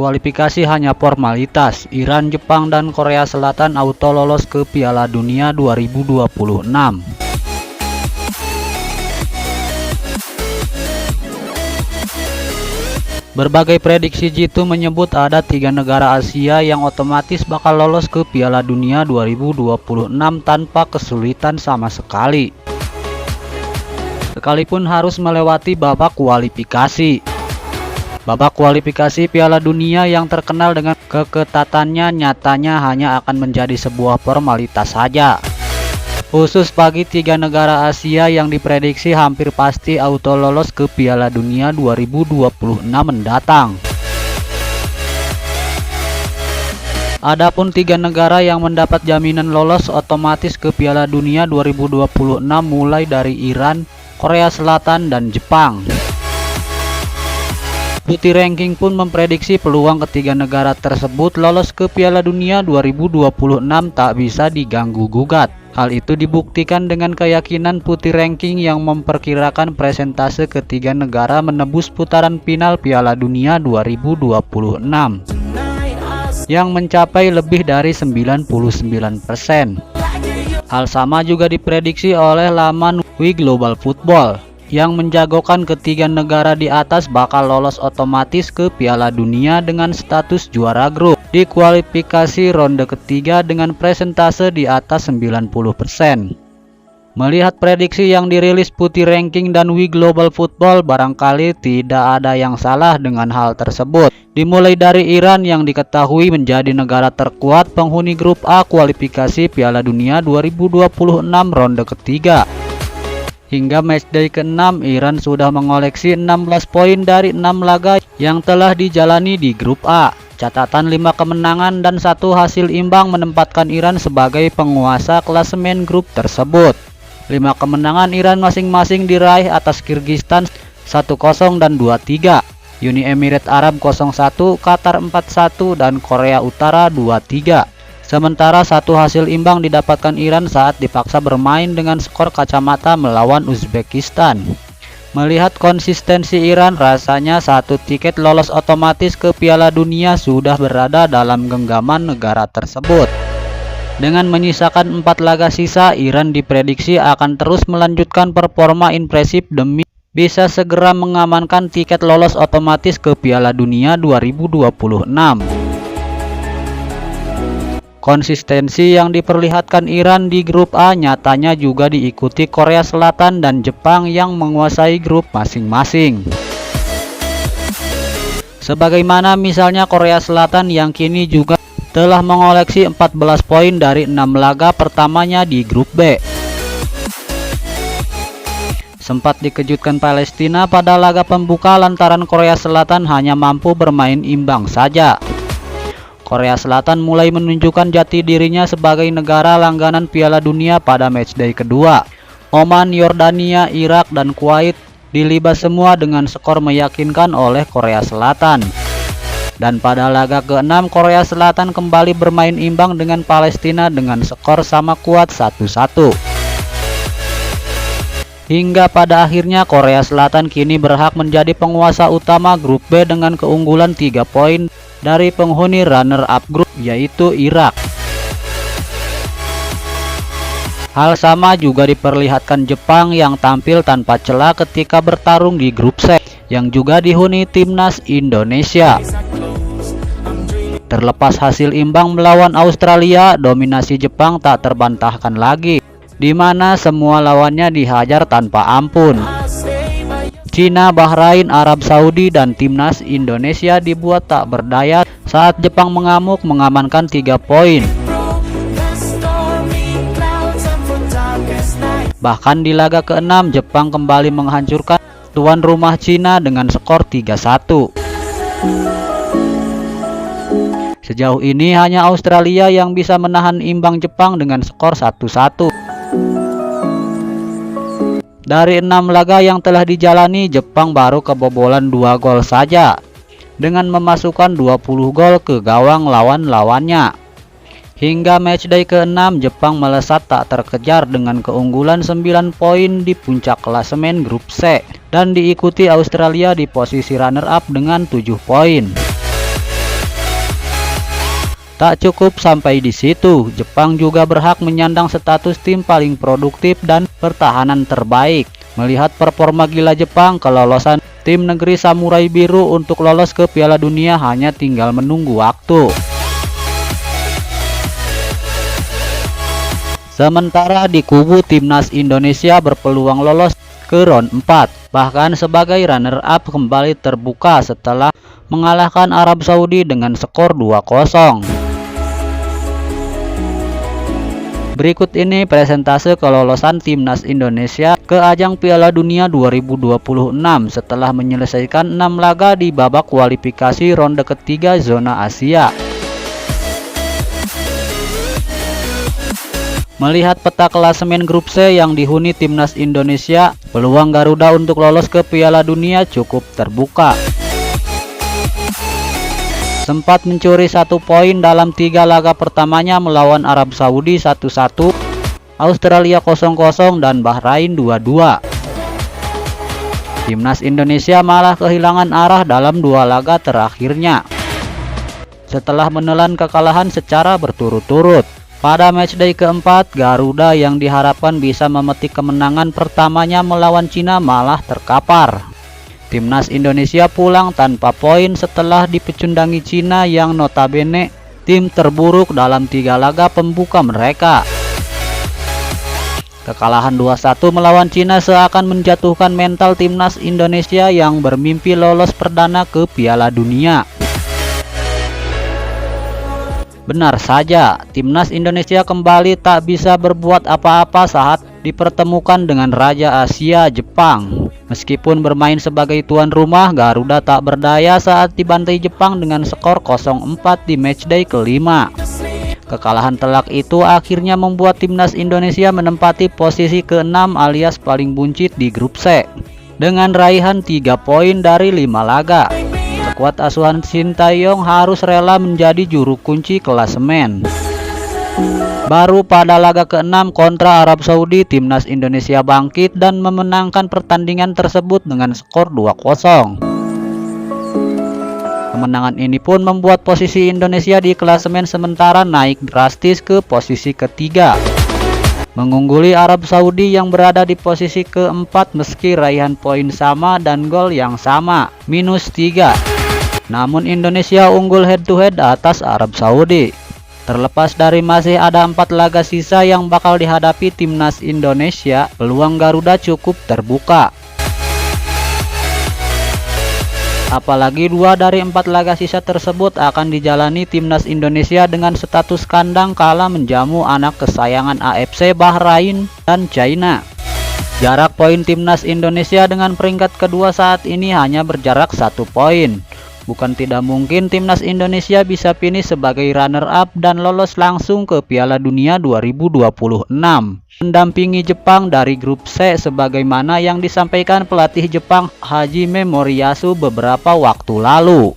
Kualifikasi hanya formalitas. Iran, Jepang, dan Korea Selatan auto lolos ke Piala Dunia 2026. Berbagai prediksi Jitu menyebut ada 3 negara Asia yang otomatis bakal lolos ke Piala Dunia 2026 tanpa kesulitan sama sekali, sekalipun harus melewati babak kualifikasi. Babak kualifikasi Piala Dunia yang terkenal dengan keketatannya nyatanya hanya akan menjadi sebuah formalitas saja, khusus bagi 3 negara Asia yang diprediksi hampir pasti auto lolos ke Piala Dunia 2026 mendatang. Adapun 3 negara yang mendapat jaminan lolos otomatis ke Piala Dunia 2026 mulai dari Iran, Korea Selatan, dan Jepang. Putih Ranking pun memprediksi peluang ketiga negara tersebut lolos ke Piala Dunia 2026 tak bisa diganggu gugat. Hal itu dibuktikan dengan keyakinan Putih Ranking yang memperkirakan persentase ketiga negara menembus putaran final Piala Dunia 2026 yang mencapai lebih dari 99%. Hal sama juga diprediksi oleh laman We Global Football yang menjagokan ketiga negara di atas bakal lolos otomatis ke Piala Dunia dengan status juara grup di kualifikasi ronde ketiga dengan presentase di atas 90%. Melihat prediksi yang dirilis Putih Ranking dan We Global Football, barangkali tidak ada yang salah dengan hal tersebut. Dimulai dari Iran yang diketahui menjadi negara terkuat penghuni grup A kualifikasi Piala Dunia 2026 ronde ketiga. Hingga matchday ke-6, Iran sudah mengoleksi 16 poin dari 6 laga yang telah dijalani di grup A. Catatan 5 kemenangan dan 1 hasil imbang menempatkan Iran sebagai penguasa klasemen grup tersebut. 5 kemenangan Iran masing-masing diraih atas Kyrgyzstan 1-0 dan 2-3, Uni Emirat Arab 0-1, Qatar 4-1, dan Korea Utara 2-3. Sementara 1 hasil imbang didapatkan Iran saat dipaksa bermain dengan skor kacamata melawan Uzbekistan. Melihat konsistensi Iran, rasanya 1 tiket lolos otomatis ke Piala Dunia sudah berada dalam genggaman negara tersebut. Dengan menyisakan 4 laga sisa, Iran diprediksi akan terus melanjutkan performa impresif demi bisa segera mengamankan tiket lolos otomatis ke Piala Dunia 2026. Konsistensi yang diperlihatkan Iran di grup A nyatanya juga diikuti Korea Selatan dan Jepang yang menguasai grup masing-masing. Sebagaimana misalnya Korea Selatan yang kini juga telah mengoleksi 14 poin dari 6 laga pertamanya di grup B. Sempat dikejutkan Palestina pada laga pembuka lantaran Korea Selatan hanya mampu bermain imbang saja. Korea Selatan mulai menunjukkan jati dirinya sebagai negara langganan Piala Dunia pada matchday kedua. Oman, Yordania, Irak, dan Kuwait dilibas semua dengan skor meyakinkan oleh Korea Selatan. Dan pada laga ke-6, Korea Selatan kembali bermain imbang dengan Palestina dengan skor sama kuat 1-1. Hingga pada akhirnya Korea Selatan kini berhak menjadi penguasa utama grup B dengan keunggulan 3 poin dari penghuni runner-up grup yaitu Irak. Hal sama juga diperlihatkan Jepang yang tampil tanpa celah ketika bertarung di grup C yang juga dihuni timnas Indonesia. Terlepas hasil imbang melawan Australia, dominasi Jepang tak terbantahkan lagi, di mana semua lawannya dihajar tanpa ampun. Cina, Bahrain, Arab Saudi, dan timnas Indonesia dibuat tak berdaya saat Jepang mengamuk mengamankan 3 poin. Bahkan di laga ke-6, Jepang kembali menghancurkan tuan rumah Cina dengan skor 3-1. Sejauh ini hanya Australia yang bisa menahan imbang Jepang dengan skor 1-1. Dari 6 laga yang telah dijalani, Jepang baru kebobolan 2 gol saja, dengan memasukkan 20 gol ke gawang lawan-lawannya. Hingga matchday ke-6, Jepang melesat tak terkejar dengan keunggulan 9 poin di puncak klasemen grup C, dan diikuti Australia di posisi runner-up dengan 7 poin. Tak cukup sampai di situ, Jepang juga berhak menyandang status tim paling produktif dan pertahanan terbaik. Melihat performa gila Jepang, kelolosan tim negeri Samurai Biru untuk lolos ke Piala Dunia hanya tinggal menunggu waktu. Sementara di kubu timnas Indonesia berpeluang lolos ke round 4, bahkan sebagai runner-up kembali terbuka setelah mengalahkan Arab Saudi dengan skor 2-0. Berikut ini presentase kelolosan timnas Indonesia ke ajang Piala Dunia 2026 setelah menyelesaikan 6 laga di babak kualifikasi ronde ketiga zona Asia. Melihat peta klasemen grup C yang dihuni timnas Indonesia, peluang Garuda untuk lolos ke Piala Dunia cukup terbuka. Sempat mencuri 1 poin dalam 3 laga pertamanya melawan Arab Saudi 1-1, Australia 0-0, dan Bahrain 2-2. Timnas Indonesia malah kehilangan arah dalam 2 laga terakhirnya setelah menelan kekalahan secara berturut-turut. Pada matchday keempat, Garuda yang diharapkan bisa memetik kemenangan pertamanya melawan Cina malah terkapar. Timnas Indonesia pulang tanpa poin setelah dipecundangi Cina yang notabene tim terburuk dalam 3 laga pembuka mereka. Kekalahan 2-1 melawan Cina seakan menjatuhkan mental timnas Indonesia yang bermimpi lolos perdana ke Piala Dunia. Benar saja, timnas Indonesia kembali tak bisa berbuat apa-apa saat dipertemukan dengan Raja Asia Jepang. Meskipun bermain sebagai tuan rumah, Garuda tak berdaya saat dibantai Jepang dengan skor 0-4 di matchday kelima. Kekalahan telak itu akhirnya membuat timnas Indonesia menempati posisi ke-6 alias paling buncit di grup C dengan raihan 3 poin dari 5 laga. Skuad asuhan Sintayong harus rela menjadi juru kunci klasemen. Baru pada laga ke-6 kontra Arab Saudi, timnas Indonesia bangkit dan memenangkan pertandingan tersebut dengan skor 2-0. Kemenangan ini pun membuat posisi Indonesia di klasemen sementara naik drastis ke posisi ketiga, mengungguli Arab Saudi yang berada di posisi keempat meski raihan poin sama dan gol yang sama, -3. Namun Indonesia unggul head to head atas Arab Saudi. Terlepas dari masih ada 4 laga sisa yang bakal dihadapi timnas Indonesia, peluang Garuda cukup terbuka. Apalagi 2 dari 4 laga sisa tersebut akan dijalani timnas Indonesia dengan status kandang kala menjamu anak kesayangan AFC Bahrain dan China. Jarak poin timnas Indonesia dengan peringkat kedua saat ini hanya berjarak 1 poin. Bukan tidak mungkin timnas Indonesia bisa finish sebagai runner-up dan lolos langsung ke Piala Dunia 2026, mendampingi Jepang dari grup C sebagaimana yang disampaikan pelatih Jepang Hajime Moriyasu beberapa waktu lalu.